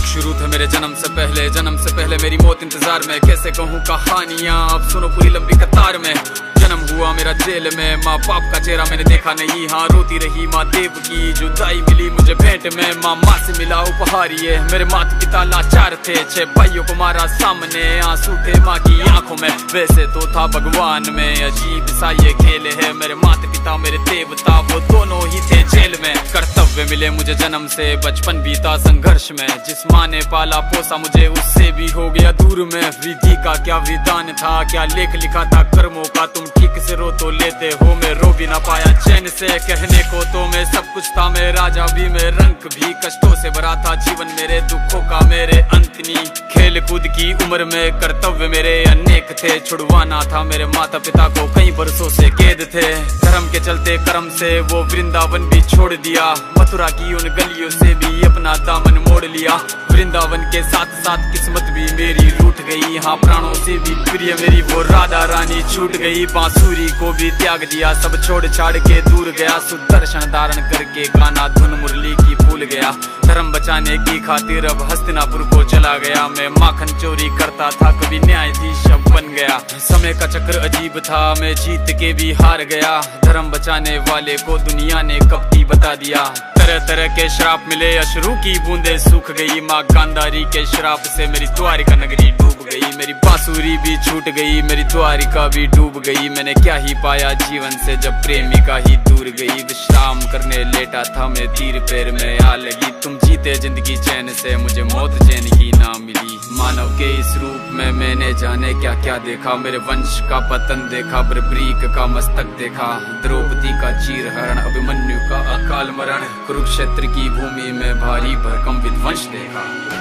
शुरू थे मेरे जन्म से पहले मेरी मौत इंतजार में। कैसे कहूँ कहानियाँ, अब सुनो पूरी लंबी कतार में। जन्म हुआ मेरा जेल में, माँ बाप का चेहरा मैंने देखा नहीं। हाँ रोती रही माँ देव की, जुदाई मिली मुझे भेंट में। माँ से मिला उपहार ये, मेरे माता पिता लाचार थे। 6 भाइयों को मारा सामने, आंसू थे माँ की आंखों में। वैसे तो था भगवान में, अजीब सा ये खेल है। मेरे माता पिता मेरे देवता, वो दोनों ही थे जेल में। कर्तव्य मिले मुझे जन्म से, बचपन बीता संघर्ष में। जिस माँ ने पाला पोसा मुझे, उससे भी हो गया दूर में। विधि का क्या विधान था, क्या लेख लिखा था कर्मों का। तुम ठीक से रो तो लेते हो, मैं रो भी ना पाया चैन से। कहने को तो मैं सब कुछ था, मैं राजा भी, मैं रंग भी। कष्टों से भरा था जीवन मेरे, दुखों का मेरे अंत नहीं। खेल कूद की उम्र में कर्तव्य मेरे अनेक थे। छुड़वाना था मेरे माता पिता को, कई बरसों से कैद थे। धर्म के चलते कर्म से वो वृंदावन भी छोड़ दिया। मथुरा की उन गलियों से भी अपना दामन मोड़ लिया। वृंदावन के साथ साथ किस्मत भी मेरी रूठ गई। हाँ प्राणों से भी प्रिय मेरी वो राधा रानी छूट गई। बांसुरी को भी त्याग दिया, सब छोड़ छाड़ के दूर गया। सुदर्शन धारण करके गाना धुन मुरली की भूल गया। धर्म बचाने की खातिर अब हस्तिनापुर को चला गया। मैं माखन चोरी करता था, कभी न्यायाधीश अब बन गया। समय का चक्र अजीब था, मैं जीत के भी हार गया। धर्म बचाने वाले को दुनिया ने कपटी बता दिया। तरह तरह के श्राप मिले, अश्रु की बूंदे सूख गई। माँ गांधारी के श्राप से मेरी द्वारिका नगरी डूब गई। मेरी बांसुरी भी छूट गई, मेरी द्वारिका भी डूब गई। मैंने क्या ही पाया जीवन से, जब प्रेमिका ही दूर गई। विश्राम करने लेटा था मैं, तीर पैर में आ लगी। तुम जीते जिंदगी चैन से, मुझे मौत चैन की ना मिली। मानव के इस रूप में मैंने जाने क्या क्या देखा। मेरे वंश का पतन देखा, बर्बरीक का मस्तक देखा। द्रौपदी का चीर हरण, अभिमन्यु का अकाल मरण। कुरुक्षेत्र की भूमि में भारी भरकम विध्वंस देखा।